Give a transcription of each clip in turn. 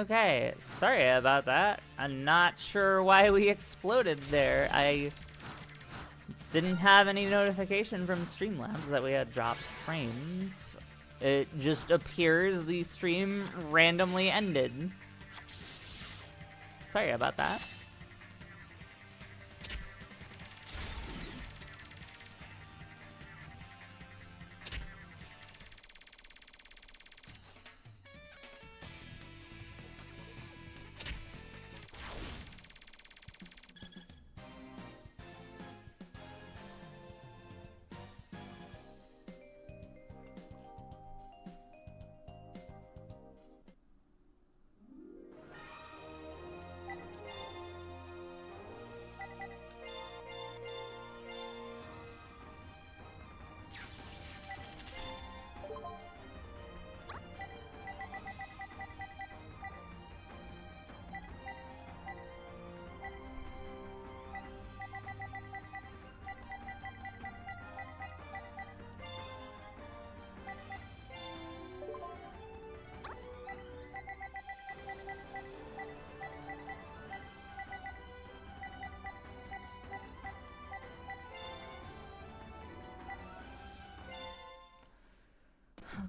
Okay, sorry about that. I'm not sure why we exploded there. I didn't have any notification from Streamlabs that we had dropped frames. It just appears the stream randomly ended. Sorry about that.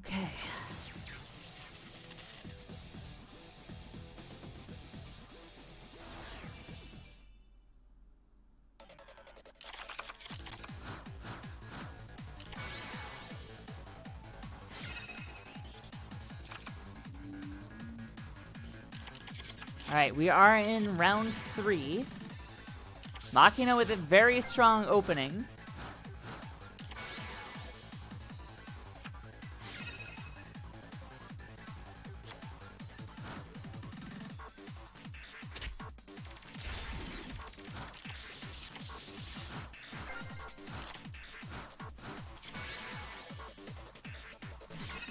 Okay. All right, we are in round 3. Machina with a very strong opening.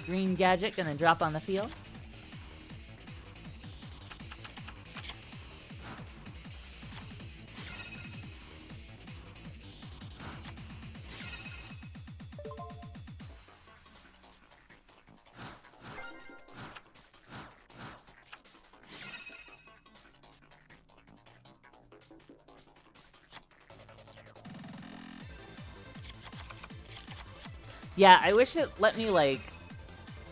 Green Gadget gonna drop on the field. Yeah, I wish it let me, like,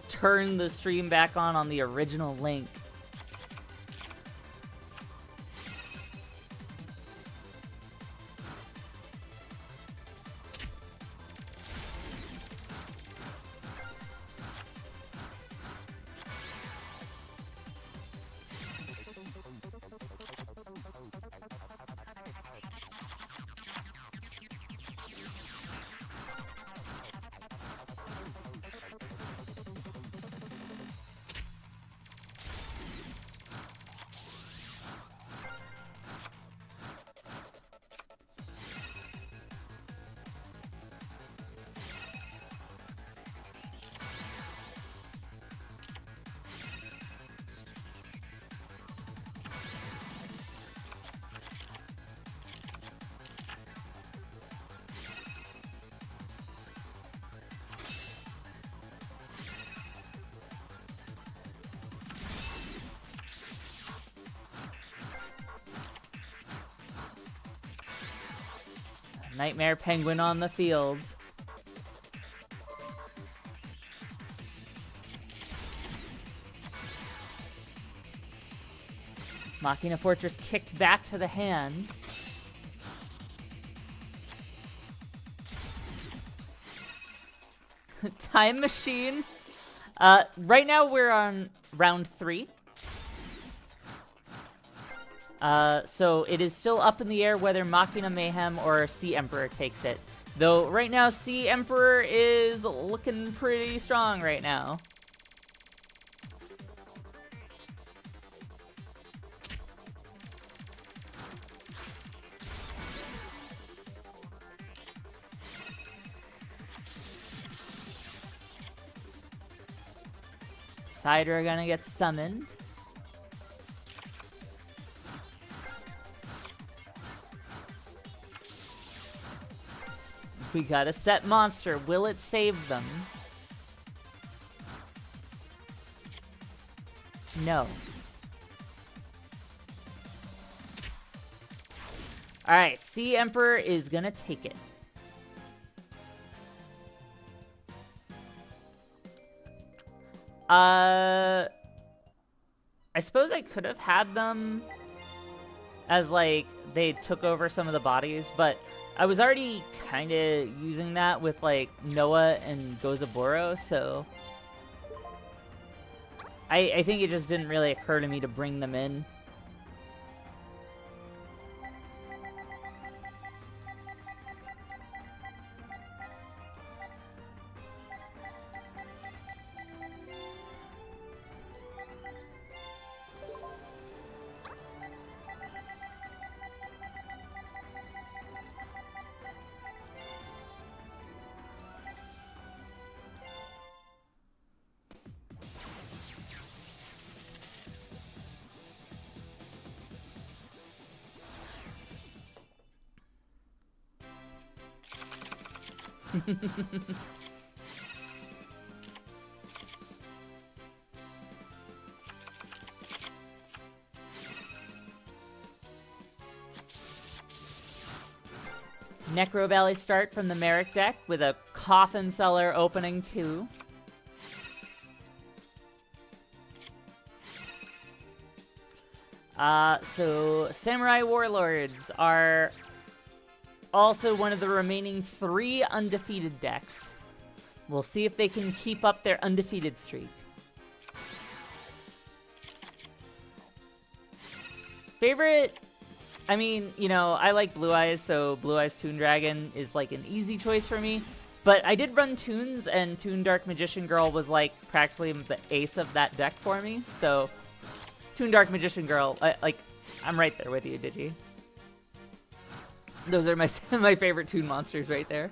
turn the stream back on the original link. Nightmare Penguin on the field. Machina Fortress kicked back to the hand. Time Machine. Right now we're on round 3. So it is still up in the air whether Machina Mayhem or Sea Emperor takes it. Though right now Sea Emperor is looking pretty strong right now. Cider gonna get summoned. We got a set monster. Will it save them? No. Alright, Sea Emperor is gonna take it. I suppose I could have had them as, like, they took over some of the bodies, but I was already kind of using that with, like, Noah and Gozaburo, so I think it just didn't really occur to me to bring them in. Necro Valley start from the Merrick deck with a Coffin Seller opening 2. So Samurai Warlords are also one of the remaining 3 undefeated decks. We'll see if they can keep up their undefeated streak. Favorite, I mean, you know, I like Blue Eyes, so Blue Eyes Toon Dragon is like an easy choice for me. But I did run Toons, and Toon Dark Magician Girl was like practically the ace of that deck for me. So Toon Dark Magician Girl, I'm right there with you, Digi. Those are my my favorite Toon monsters right there.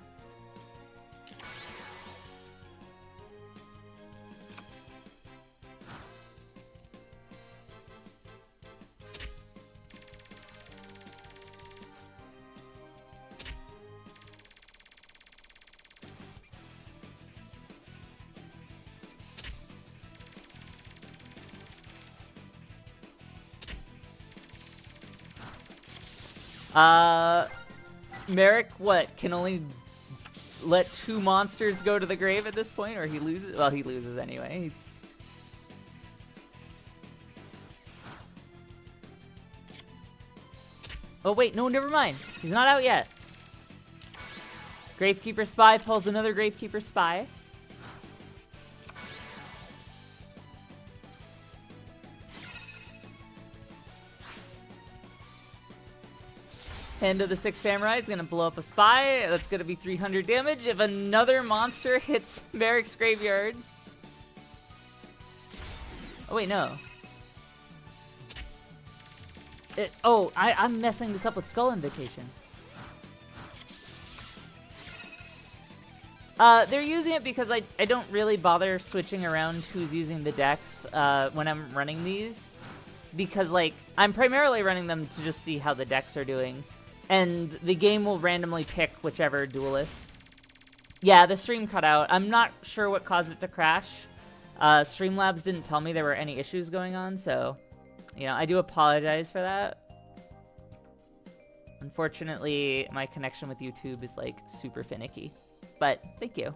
Merrick, what, can only let 2 monsters go to the grave at this point, or he loses? Well, he loses anyway. He's... Oh, wait, no, never mind. He's not out yet. Gravekeeper Spy pulls another Gravekeeper Spy. Hand of the 6 Samurai is going to blow up a spy. That's going to be 300 damage. If another monster hits Merrick's graveyard... Oh, wait, no. I'm messing this up with Skull Invocation. They're using it because I don't really bother switching around who's using the decks when I'm running these. Because, like, I'm primarily running them to just see how the decks are doing. And the game will randomly pick whichever duelist. Yeah, the stream cut out. I'm not sure what caused it to crash. Streamlabs didn't tell me there were any issues going on, so, you know, I do apologize for that. Unfortunately, my connection with YouTube is, like, super finicky. But, thank you.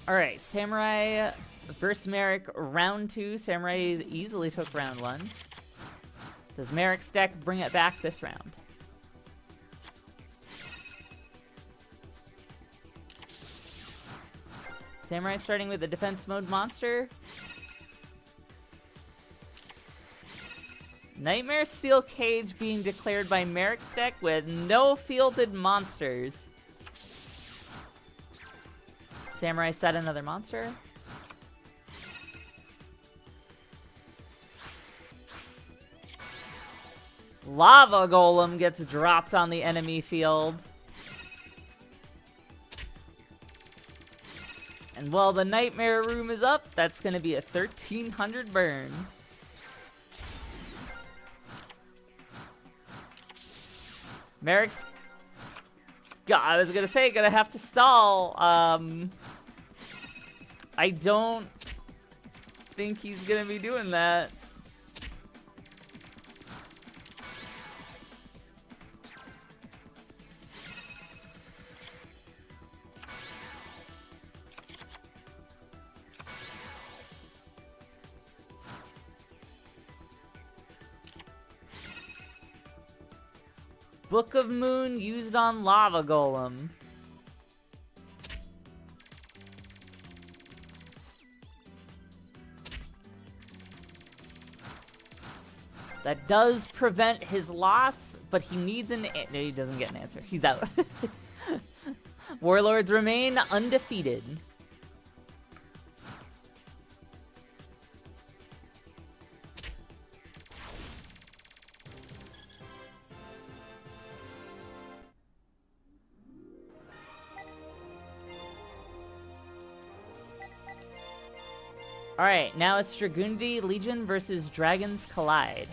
Alright, Samurai versus Merrick, round 2. Samurai easily took round 1. Does Merrick's deck bring it back this round? Samurai starting with the defense mode monster. Nightmare Steel Cage being declared by Merrick's deck with no fielded monsters. Samurai set another monster. Lava Golem gets dropped on the enemy field. And while the Nightmare Room is up, that's going to be a 1300 burn. Merrick's... God, I was going to say, going to have to stall. I don't think he's going to be doing that. Book of Moon used on Lava Golem. That does prevent his loss, but he needs an... No, he doesn't get an answer. He's out. Warlords remain undefeated. Alright, now it's Dragunity Legion versus Dragons Collide.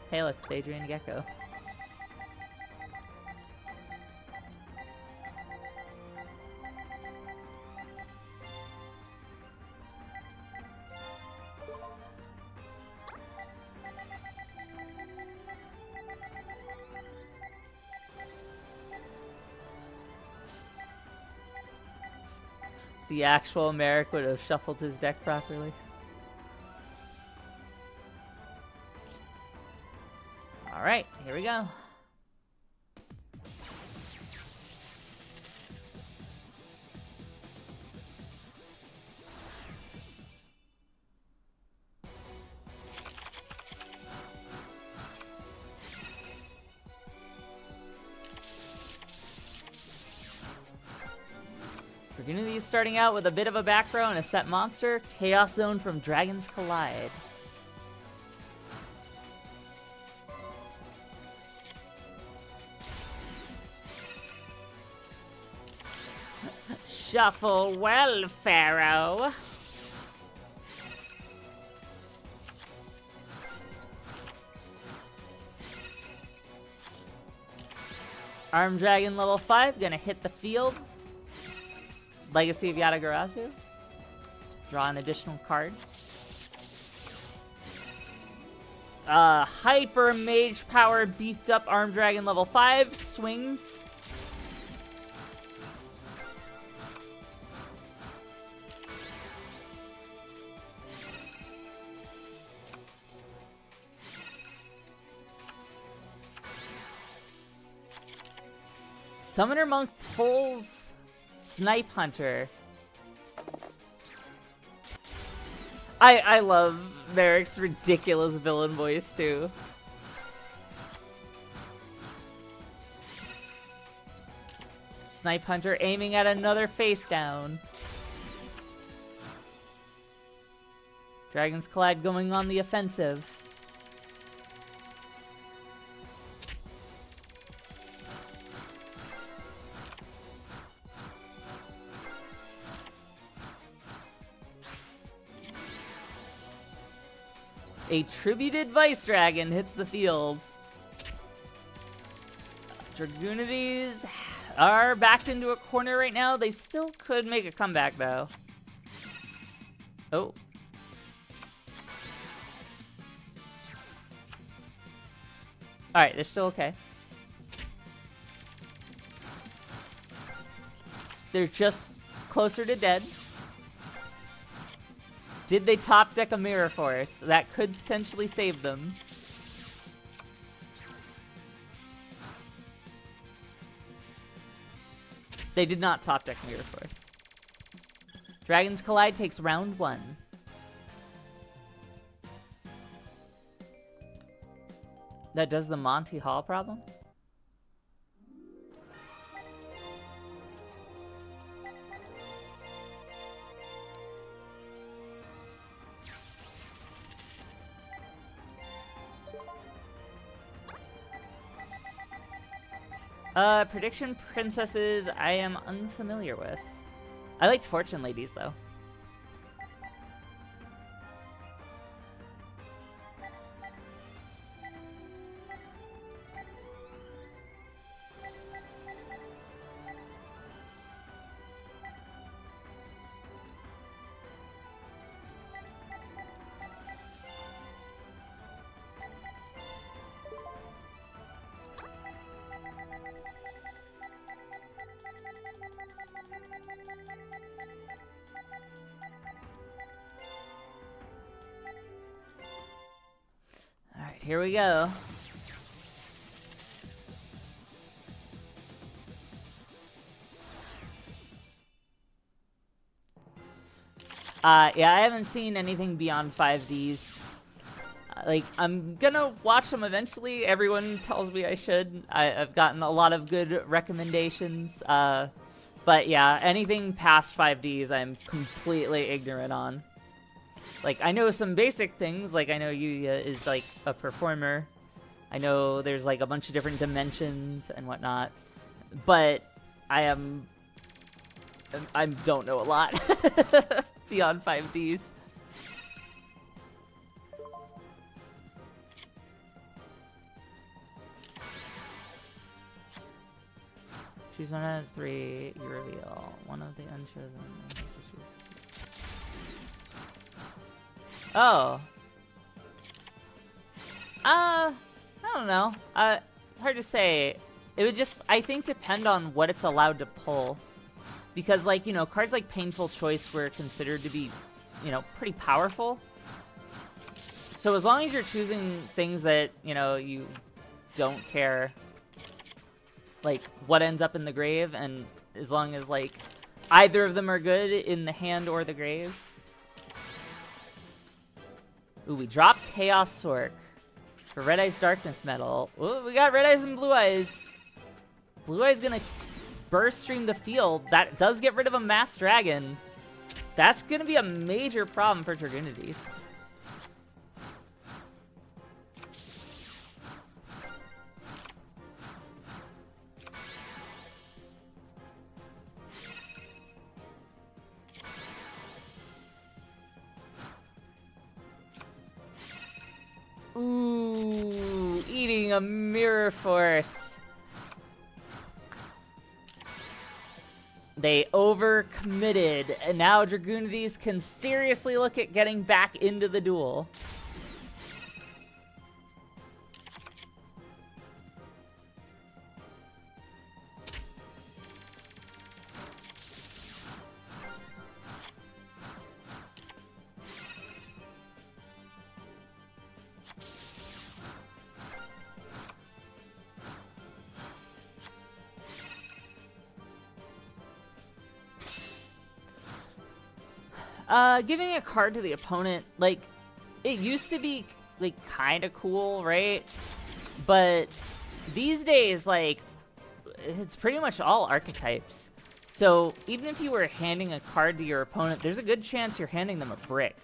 Hey look, it's Adrian Gecko. The actual Merrick would have shuffled his deck properly. Alright, here we go. Dragunity is starting out with a bit of a back row and a set monster. Chaos Zone from Dragons Collide. Shuffle well, Pharaoh. Armed Dragon level 5, gonna hit the field. Legacy of Yatagarasu. Draw an additional card. Hyper Mage Power beefed up Armed Dragon level 5. Swings. Summoner Monk pulls Snipe Hunter. I love Merrick's ridiculous villain voice too. Snipe Hunter aiming at another face down. Dragons Collide going on the offensive. A tributed Vice Dragon hits the field. Dragunities are backed into a corner right now. They still could make a comeback, though. Oh. Alright, they're still okay. They're just closer to dead. Did they top deck a Mirror Force? That could potentially save them. They did not top deck Mirror Force. Dragons Collide takes round 1. That does the Monty Hall problem? Prediction Princesses I am unfamiliar with. I liked Fortune Ladies, though. Here we go. Yeah, I haven't seen anything beyond 5Ds. Like, I'm gonna watch them eventually. Everyone tells me I should. I've gotten a lot of good recommendations. But yeah, anything past 5Ds I'm completely ignorant on. Like, I know some basic things, like I know Yuya is, like, a performer. I know there's, like, a bunch of different dimensions and whatnot. But I don't know a lot beyond 5Ds. Choose one out of 3, you reveal. One of the unchosen. Oh. I don't know. It's hard to say. It would just, I think, depend on what it's allowed to pull. Because, like, you know, cards like Painful Choice were considered to be, you know, pretty powerful. So as long as you're choosing things that, you know, you don't care, like, what ends up in the grave, and as long as, like, either of them are good in the hand or the grave. Ooh, we dropped Chaos Sork for Red Eyes Darkness Metal. Ooh, we got Red Eyes and Blue Eyes. Blue Eyes gonna burst stream the field. That does get rid of a Mass Dragon. That's gonna be a major problem for Dragunities. Ooh, eating a Mirror Force. They overcommitted, and now Dragunities can seriously look at getting back into the duel. Giving a card to the opponent, like, it used to be, like, kind of cool, right? But these days, like, it's pretty much all archetypes. So even if you were handing a card to your opponent, there's a good chance you're handing them a brick.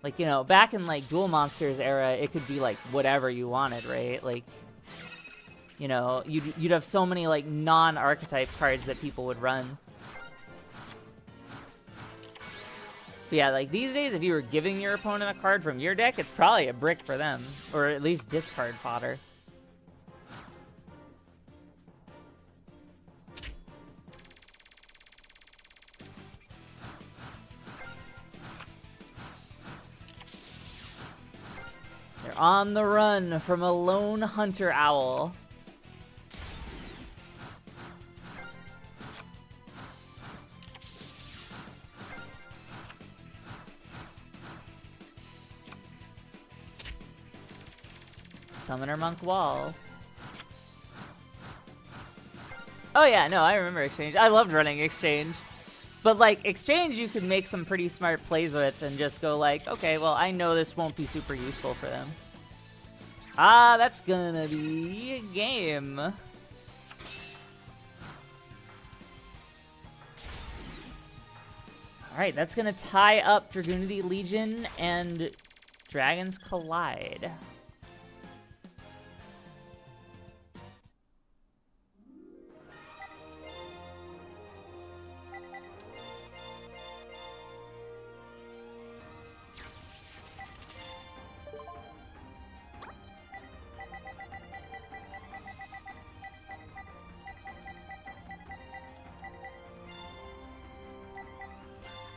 Like, you know, back in, like, Duel Monsters era, it could be, like, whatever you wanted, right? Like, you know, you'd have so many, like, non-archetype cards that people would run. But yeah, like, these days, if you were giving your opponent a card from your deck, it's probably a brick for them. Or at least discard fodder. They're on the run from a lone hunter owl. Summoner Monk Walls. Oh yeah, no, I remember Exchange. I loved running Exchange. But, like, Exchange you could make some pretty smart plays with and just go like, okay, well, I know this won't be super useful for them. Ah, that's gonna be a game. Alright, that's gonna tie up Dragunity Legion and Dragons Collide.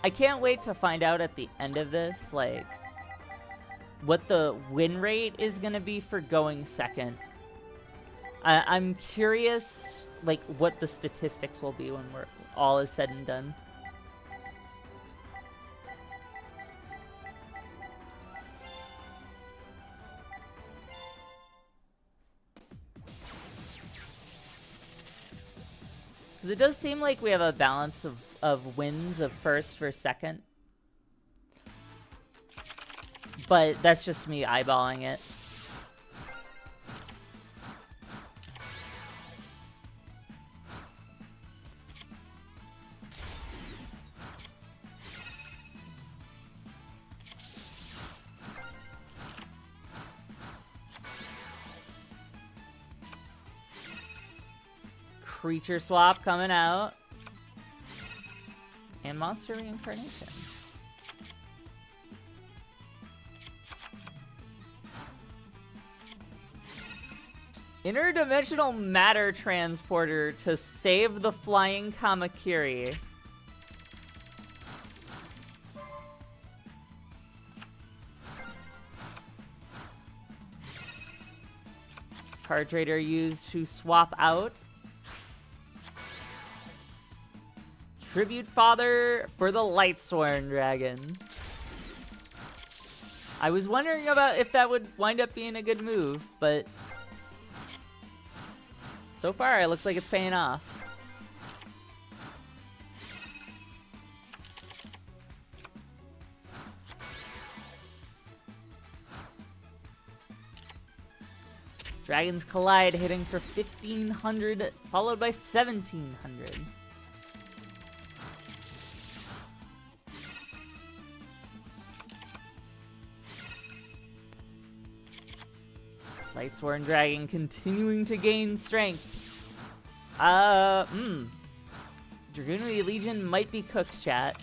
I can't wait to find out at the end of this, like, what the win rate is gonna be for going second. I'm curious, like, what the statistics will be when we're all is said and done. Because it does seem like we have a balance of wins of first versus second. But that's just me eyeballing it. Creature swap coming out. And monster reincarnation. Interdimensional matter transporter to save the flying Kamakiri. Card trader used to swap out. Tribute Father for the Lightsworn Dragon. I was wondering about if that would wind up being a good move, but so far it looks like it's paying off. Dragons Collide hitting for 1,500, followed by 1,700. Lightsworn Dragon continuing to gain strength. Dragoon of the Legion might be cooked, chat.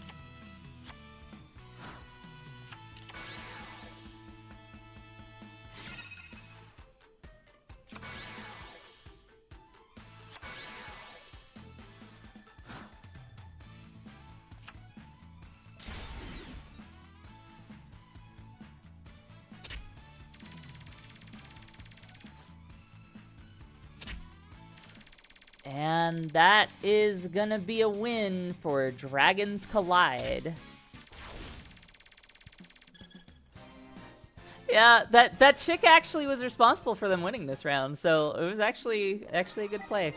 And that is gonna be a win for Dragons Collide. Yeah, that chick actually was responsible for them winning this round, so it was actually a good play.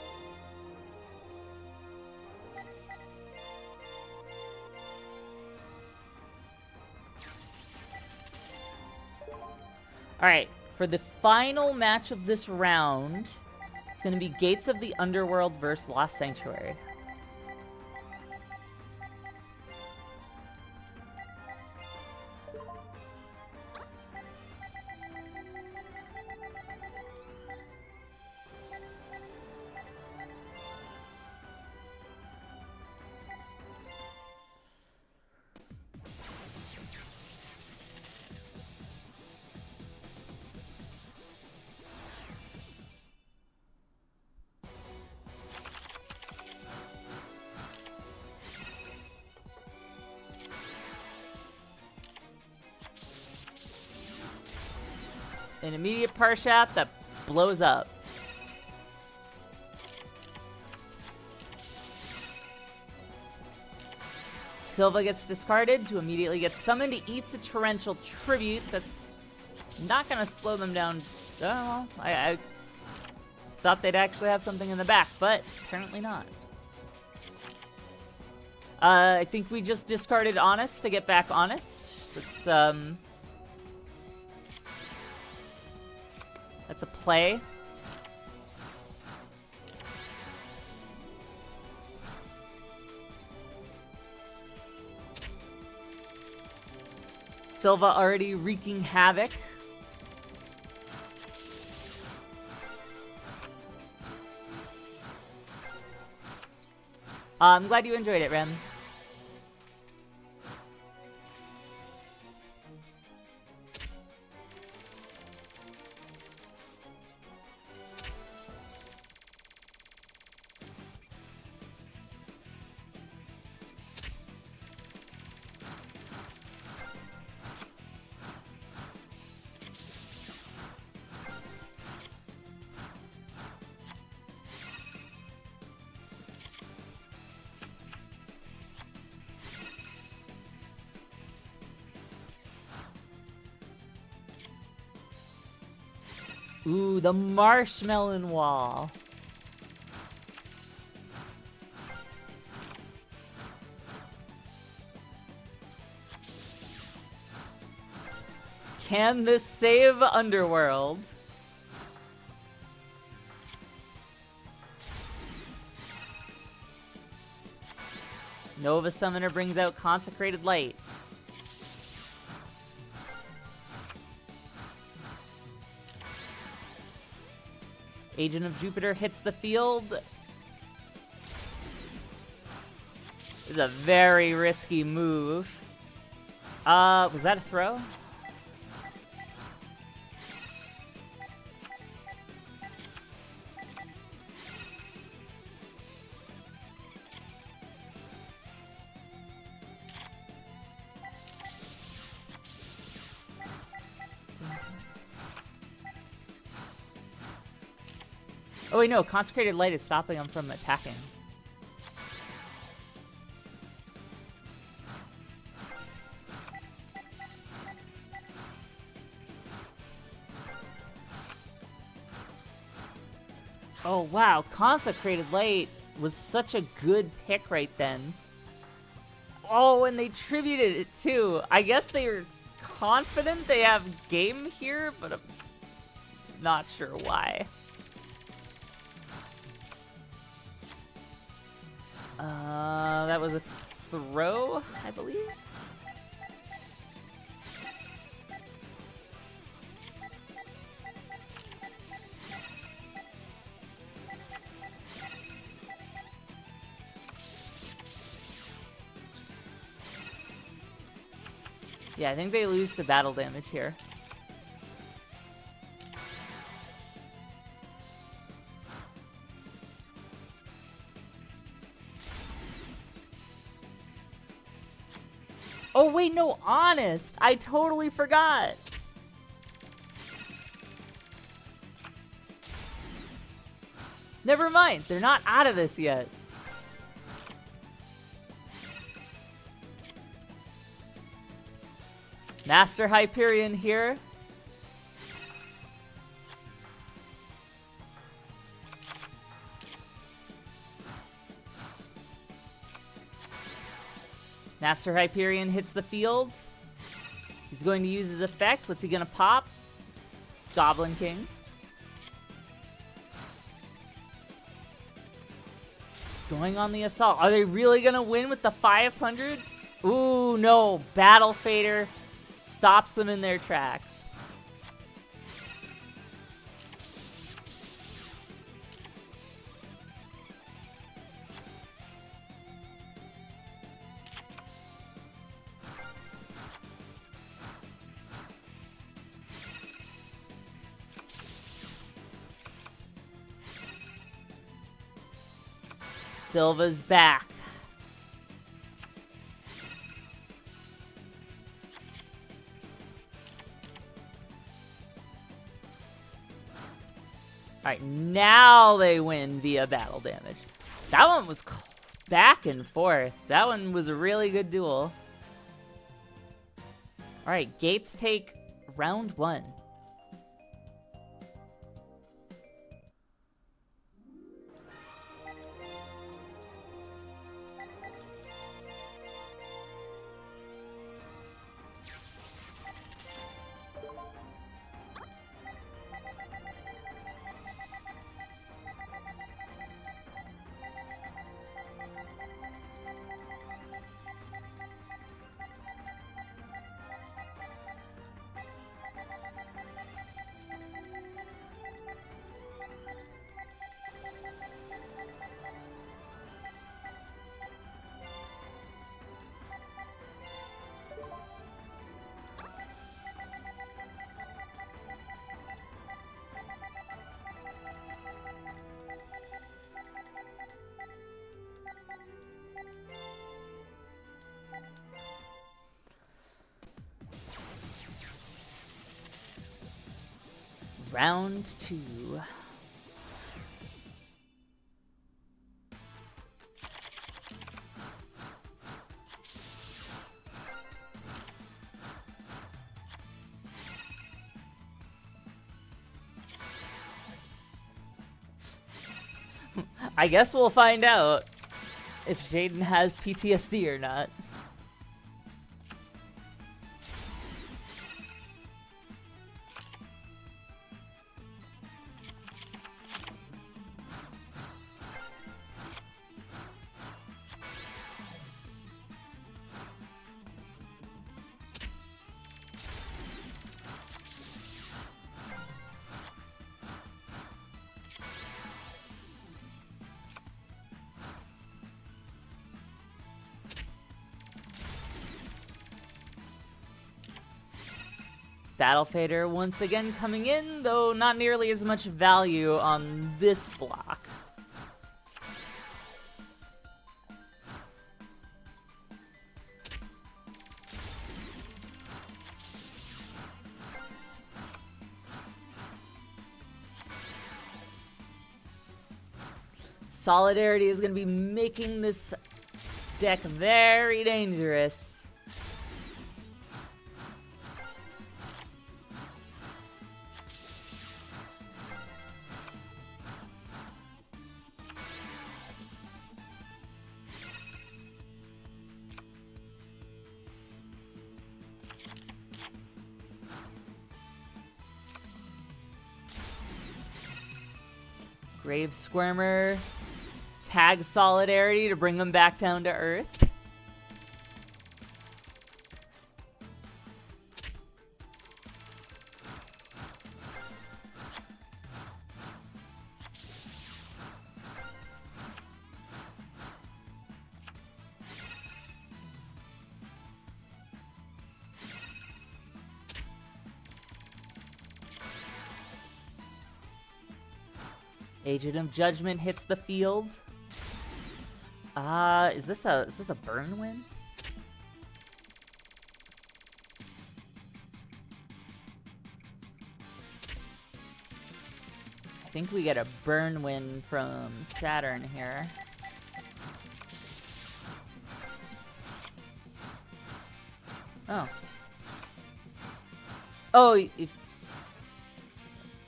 Alright, for the final match of this round, it's gonna be Gates of the Underworld versus Lost Sanctuary. An immediate Parshat that blows up. Silva gets discarded to immediately get summoned. He eats a torrential tribute that's not going to slow them down. Oh, I thought they'd actually have something in the back, but apparently not. I think we just discarded Honest to get back Honest. That's a play. Silva already wreaking havoc. I'm glad you enjoyed it, Rem. Ooh, the marshmallow wall. Can this save Underworld? Nova Summoner brings out Consecrated Light. Agent of Jupiter hits the field. This is a very risky move. Was that a throw? Oh wait, no, Consecrated Light is stopping him from attacking. Oh wow, Consecrated Light was such a good pick right then. Oh, and they tributed it too. I guess they were confident they have game here, but I'm not sure why. That was a throw, I believe. Yeah, I think they lose the battle damage here. Oh wait, no, honest! I totally forgot! Never mind, they're not out of this yet. Master Hyperion here. Master Hyperion hits the field. He's going to use his effect. What's he going to pop? Goblin King. Going on the assault. Are they really going to win with the 500? Ooh, no. Battle Fader stops them in their tracks. Silva's back. Alright, now they win via battle damage. That one was back and forth. That one was a really good duel. Alright, Gates take round 1. Round 2. I guess we'll find out if Jaden has PTSD or not. Battle Fader once again coming in, though not nearly as much value on this block. Solidarity is going to be making this deck very dangerous. Grave Squirmer tags Solidarity to bring them back down to Earth. Agent of Judgment hits the field. Is this a burn win? I think we get a burn win from Saturn here. Oh. Oh,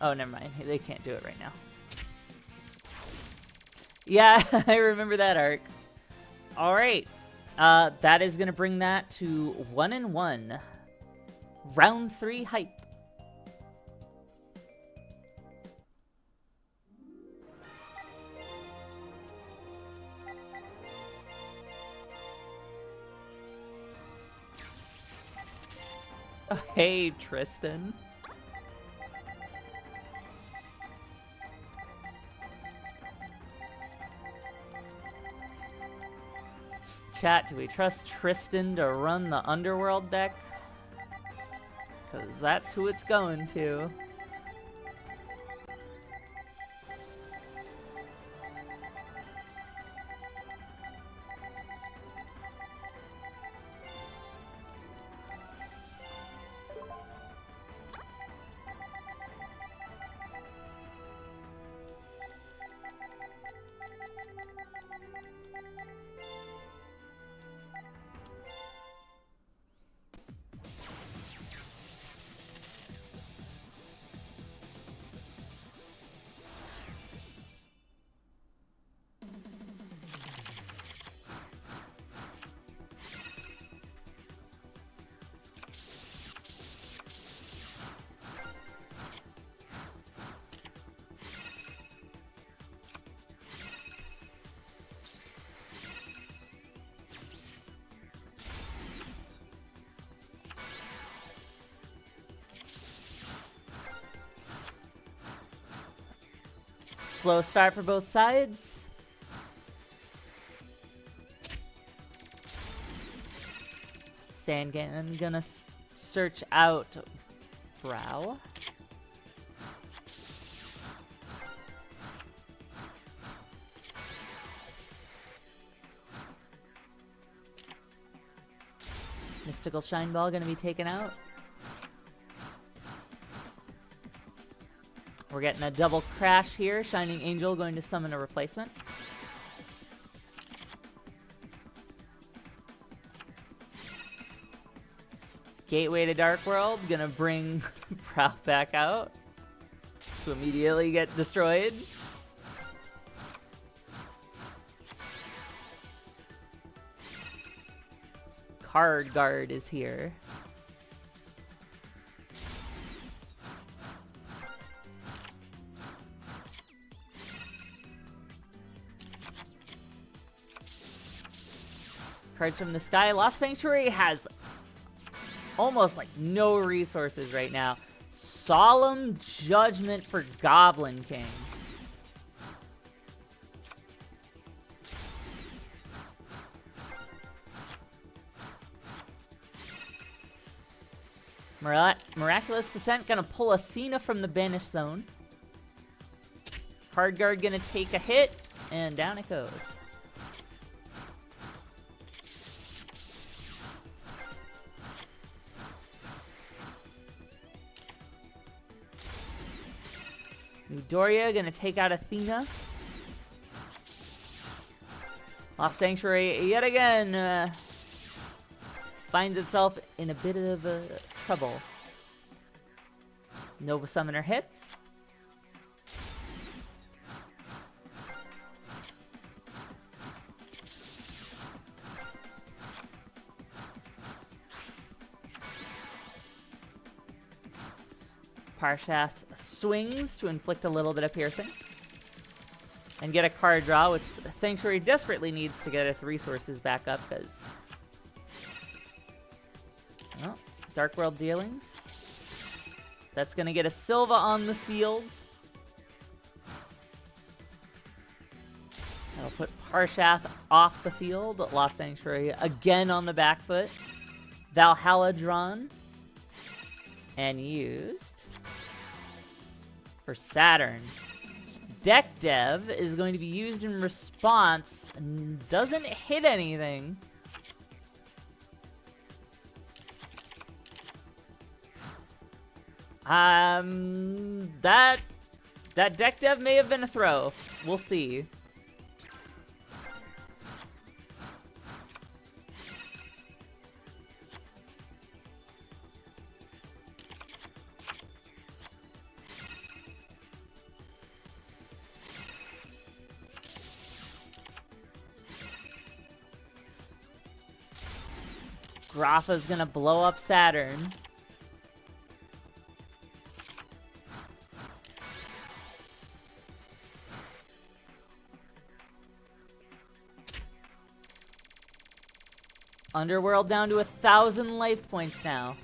oh, never mind. They can't do it right now. Yeah, I remember that arc. All right. That is going to bring that to 1-1. Round 3 hype. Oh, hey, Tristan. Chat, do we trust Tristan to run the Underworld deck? Because that's who it's going to. Slow start for both sides. Sandgan gonna search out Brow. Mystical Shine Ball gonna be taken out. We're getting a double crash here. Shining Angel going to summon a replacement. Gateway to Dark World gonna bring Prowl back out to immediately get destroyed. Card Guard is here. Cards from the sky. Lost Sanctuary has almost like no resources right now. Solemn Judgment for Goblin King. Miraculous Descent gonna pull Athena from the banished zone. Card Guard gonna take a hit, and down it goes. Doria gonna take out Athena. Lost Sanctuary yet again finds itself in a bit of trouble. Nova Summoner hits. Parshath swings to inflict a little bit of piercing. And get a card draw, which Sanctuary desperately needs to get its resources back up, because... well, Dark World Dealings. That's going to get a Sylva on the field. That'll put Parshath off the field. Lost Sanctuary again on the back foot. Valhalla drawn. And used for Saturn. Deck Dev is going to be used in response and doesn't hit anything. That Deck Dev may have been a throw. We'll see. Grapha's gonna blow up Saturn. Underworld down to 1,000 life points now.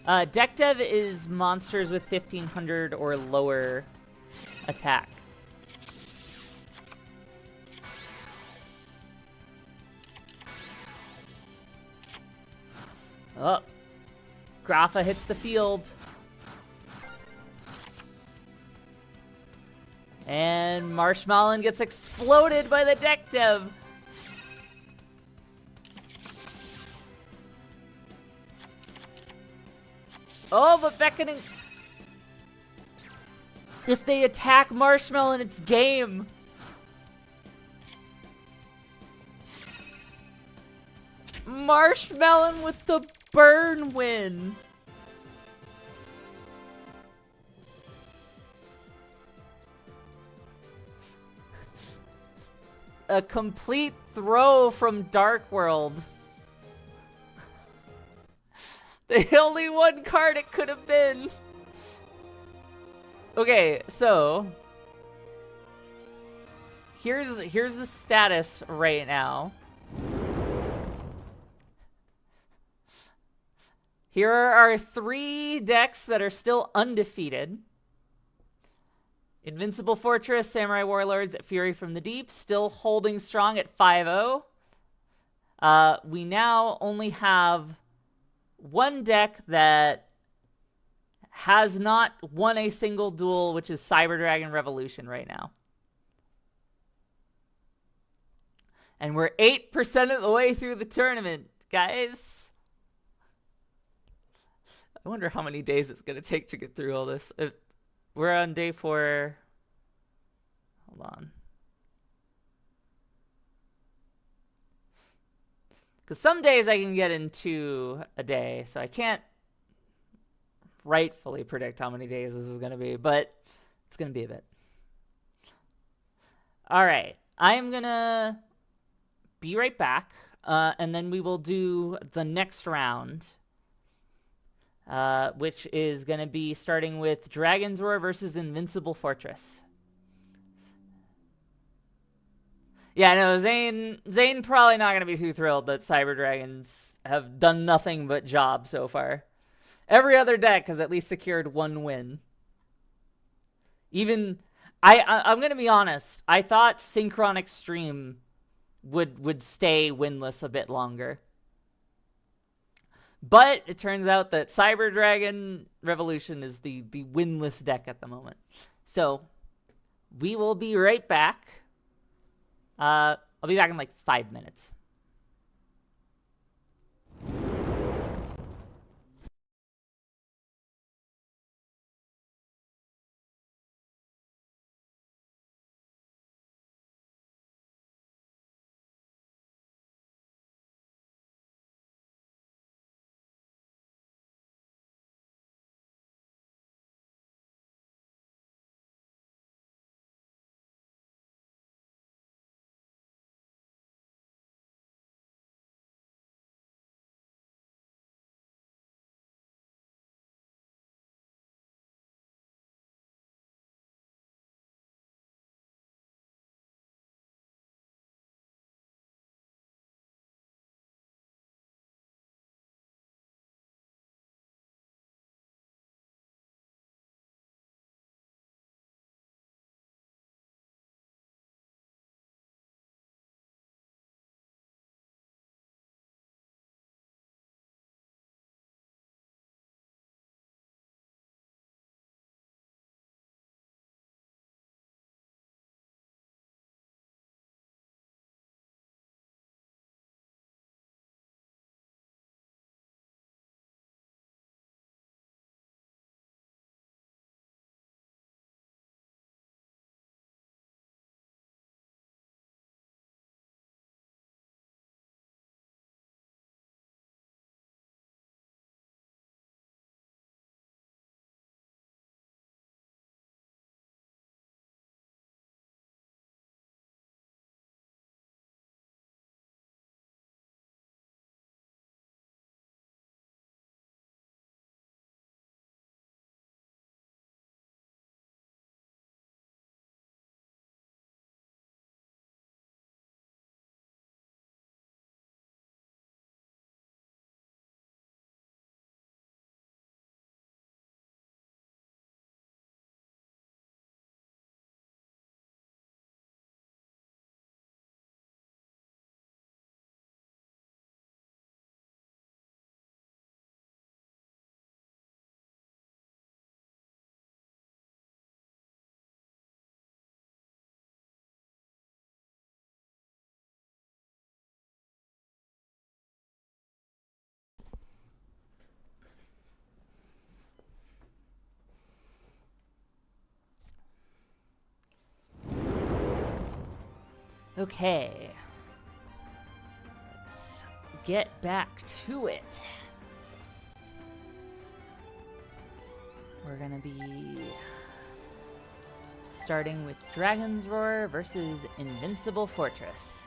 Deck Dev is monsters with 1,500 or lower attack. Oh, Grapha hits the field. And Marshmallow gets exploded by the Deck Dev. Oh, but Beckoning... if they attack Marshmallow, it's game. Marshmallow with the burn win. A complete throw from Dark World. The only one card it could have been. Okay, so here's the status right now. Here are 3 decks that are still undefeated. Invincible Fortress, Samurai Warlords, Fury from the Deep, still holding strong at 5-0. We now only have one deck that has not won a single duel, which is Cyber Dragon Revolution right now. And we're 8% of the way through the tournament, guys. I wonder how many days it's going to take to get through all this. If we're on day 4. Hold on. Because some days I can get into a day, so I can't rightfully predict how many days this is going to be, but it's going to be a bit. All right. I'm gonna be right back, and then we will do the next round, which is gonna be starting with Dragon's Roar versus Invincible Fortress. Yeah, no, Zane probably not gonna be too thrilled that Cyber Dragons have done nothing but job so far. Every other deck has at least secured one win. Even I'm gonna be honest. I thought Synchron Extreme would stay winless a bit longer, but it turns out that Cyber Dragon Revolution is the winless deck at the moment. So we will be right back. I'll be back in like 5 minutes. Okay. Let's get back to it. We're gonna be starting with Dragon's Roar versus Invincible Fortress.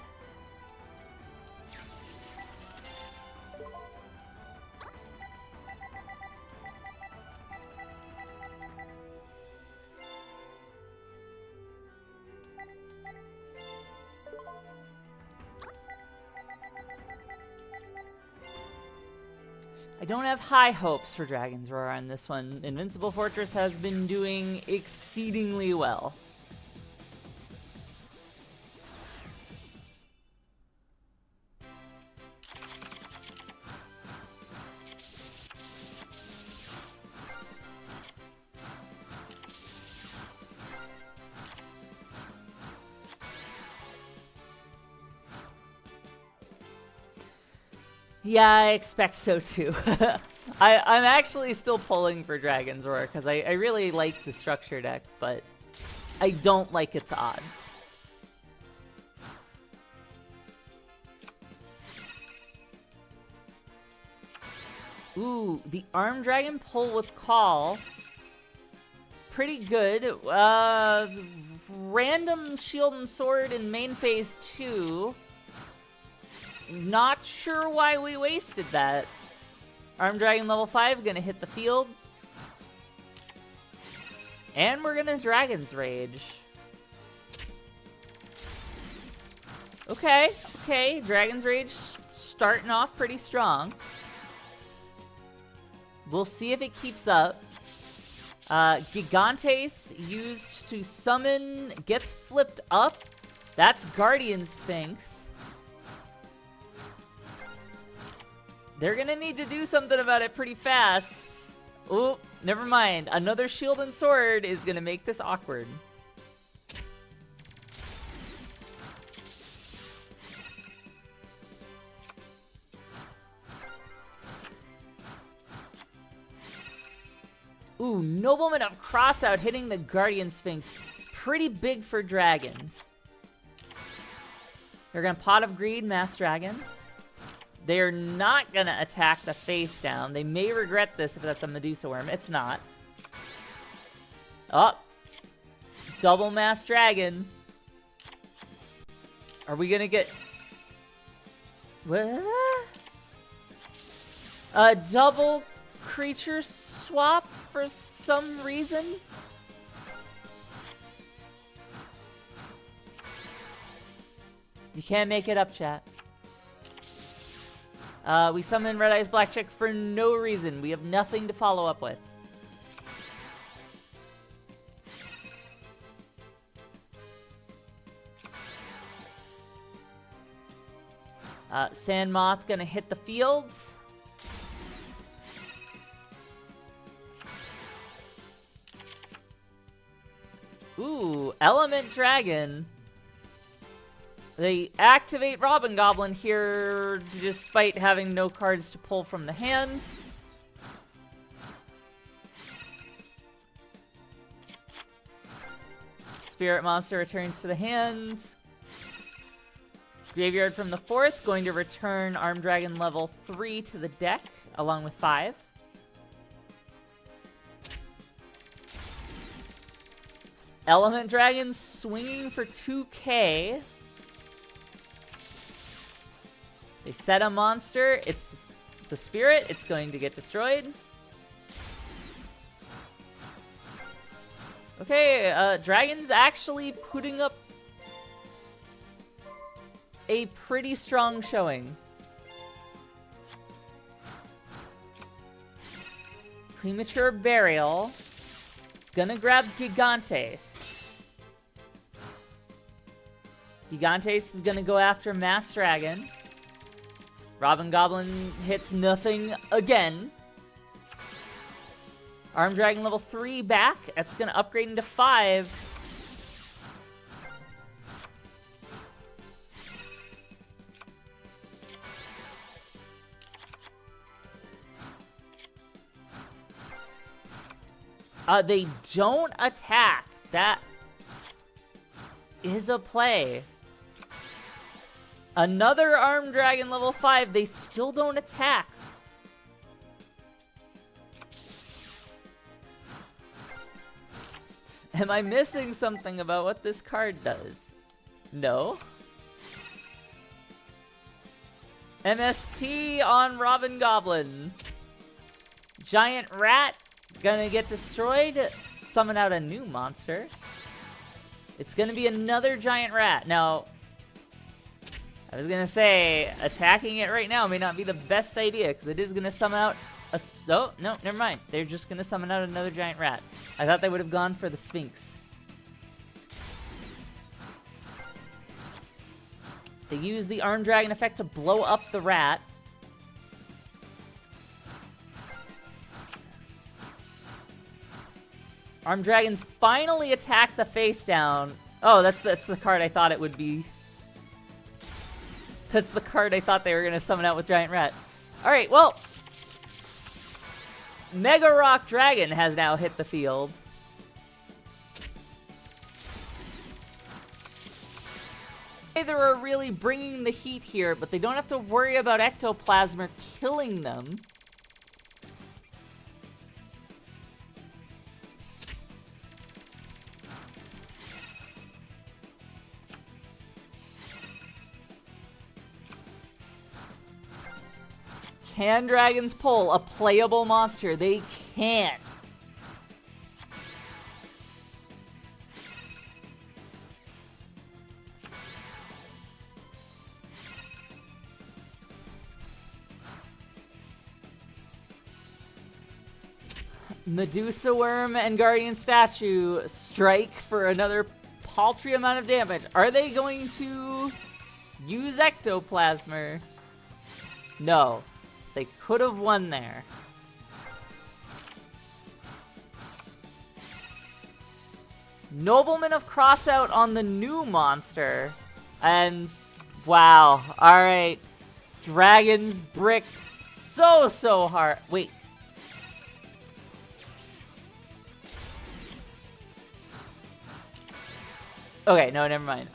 I don't have high hopes for Dragon's Roar on this one. Invincible Fortress has been doing exceedingly well. Yeah, I expect so too. I'm actually still pulling for Dragon's Roar because I really like the structure deck, but I don't like its odds. Ooh, the Arm Dragon pull with Call. Pretty good. random shield and sword in main phase 2. Not sure why we wasted that. Armed Dragon level 5 gonna hit the field. And we're gonna Dragon's Rage. Okay, Dragon's Rage starting off pretty strong. We'll see if it keeps up. Gigantes used to summon gets flipped up. That's Guardian Sphinx. They're gonna need to do something about it pretty fast. Oh, never mind. Another shield and sword is gonna make this awkward. Ooh, Nobleman of Crossout hitting the Guardian Sphinx. Pretty big for dragons. They're gonna Pot of Greed, Mass Dragon. They're not gonna attack the face down. They may regret this if that's a Medusa Worm. It's not. Oh. Double Mass Dragon. Are we gonna get... What? A double creature swap for some reason? You can't make it up, chat. We summon Red Eyes Black Chick for no reason. We have nothing to follow up with. Sand Moth gonna hit the fields. Ooh, Element Dragon. They activate Robin Goblin here despite having no cards to pull from the hand. Spirit Monster returns to the hand. Graveyard from the 4th, going to return Armed Dragon level 3 to the deck, along with 5. Element Dragon swinging for 2k. They set a monster. It's the Spirit. It's going to get destroyed. Okay, Dragon's actually putting up a pretty strong showing. Premature Burial. It's gonna grab Gigantes. Gigantes is gonna go after Mass Dragon. Robin Goblin hits nothing again. Armed Dragon level 3 back. That's gonna upgrade into 5. They don't attack. That is a play. Another Armed Dragon level 5. They still don't attack. Am I missing something about what this card does? No. MST on Robin Goblin. Giant Rat gonna get destroyed. Summon out a new monster. It's gonna be another Giant Rat. Now, I was gonna say, attacking it right now may not be the best idea, because it is gonna summon out a... Oh, no, never mind. They're just gonna summon out another Giant Rat. I thought they would have gone for the Sphinx. They use the Armed Dragon effect to blow up the rat. Armed Dragons finally attack the face down. Oh, that's the card I thought it would be. That's the card I thought they were going to summon out with Giant Rat. Alright, well. Mega Rock Dragon has now hit the field. They are really bringing the heat here, but they don't have to worry about Ectoplasmer killing them. Can dragons pull a playable monster? They can. Medusa Worm and Guardian Statue strike for another paltry amount of damage. Are they going to use Ectoplasmer? No. They could have won there. Nobleman of Crossout on the new monster. And, wow. Alright. Dragons bricked so hard. Wait. Okay, no, never mind.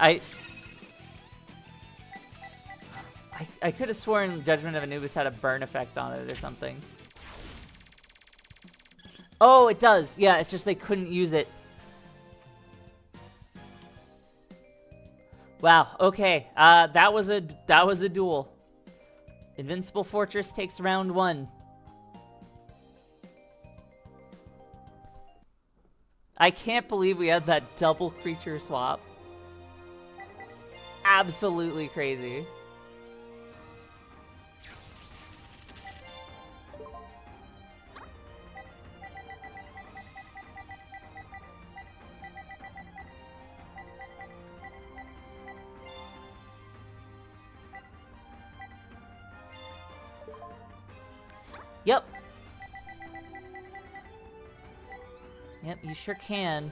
I could have sworn Judgment of Anubis had a burn effect on it or something. Oh, it does. Yeah, it's just they couldn't use it. Wow. Okay. That was a duel. Invincible Fortress takes round 1. I can't believe we had that double creature swap. Absolutely crazy. Yep. Yep, you sure can.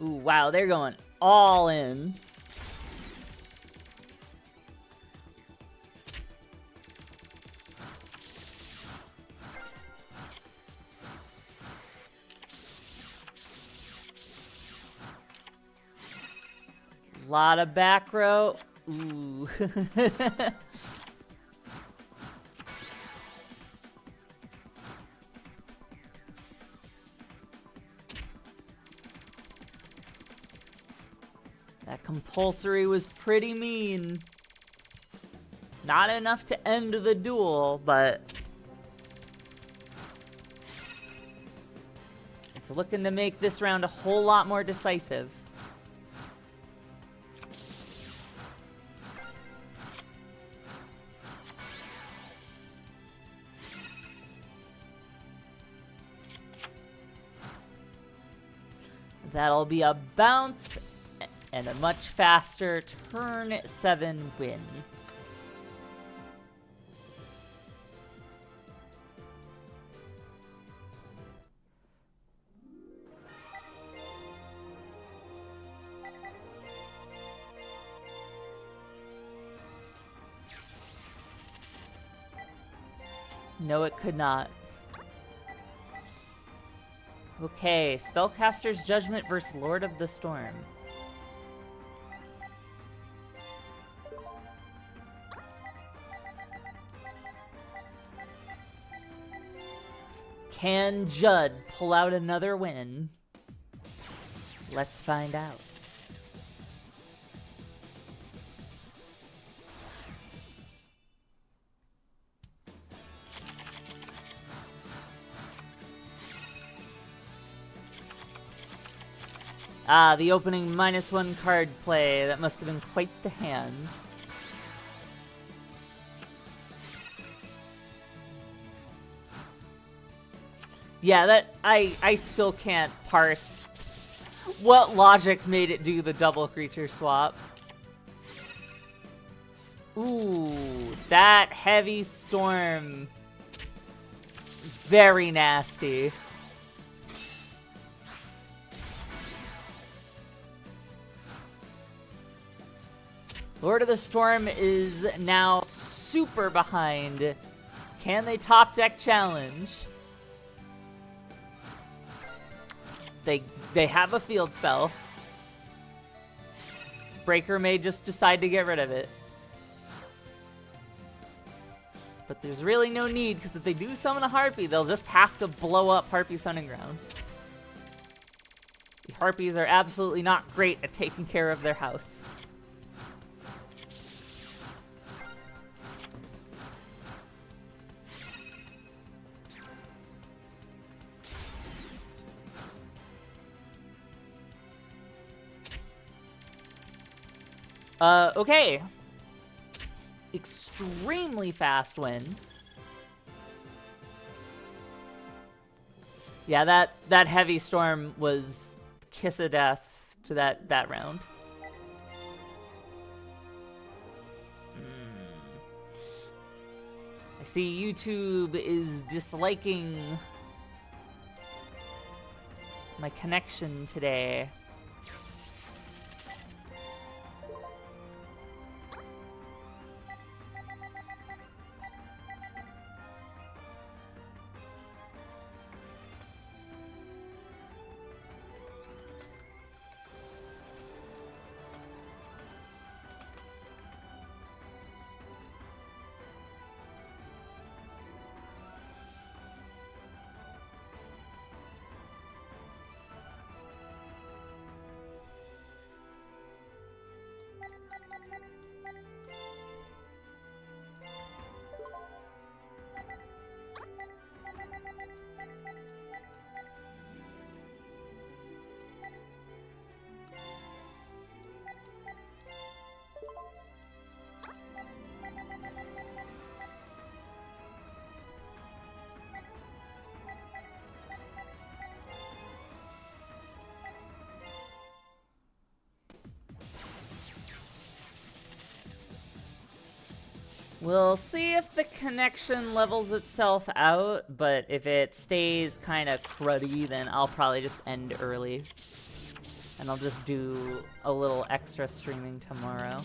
Ooh, wow, they're going all in. Lot of back row. Ooh. That compulsory was pretty mean. Not enough to end the duel, but it's looking to make this round a whole lot more decisive. That'll be a bounce and a much faster turn 7 win. No, it could not. Okay, Spellcaster's Judgment versus Lord of the Storm. Can Judd pull out another win? Let's find out. Ah, the opening -1 card play. That must have been quite the hand. Yeah, that I still can't parse What logic made it do the double creature swap? Ooh, that heavy storm. Very nasty. Lord of the Storm is now super behind. Can they top deck challenge? They have a field spell. Breaker may just decide to get rid of it. But there's really no need, because if they do summon a Harpy, they'll just have to blow up Harpy's Hunting Ground. The Harpies are absolutely not great at taking care of their house. Okay. Extremely fast win. Yeah, that heavy storm was kiss of death to that round. I see YouTube is disliking my connection today. We'll see if the connection levels itself out, but if it stays kind of cruddy, then I'll probably just end early. And I'll just do a little extra streaming tomorrow.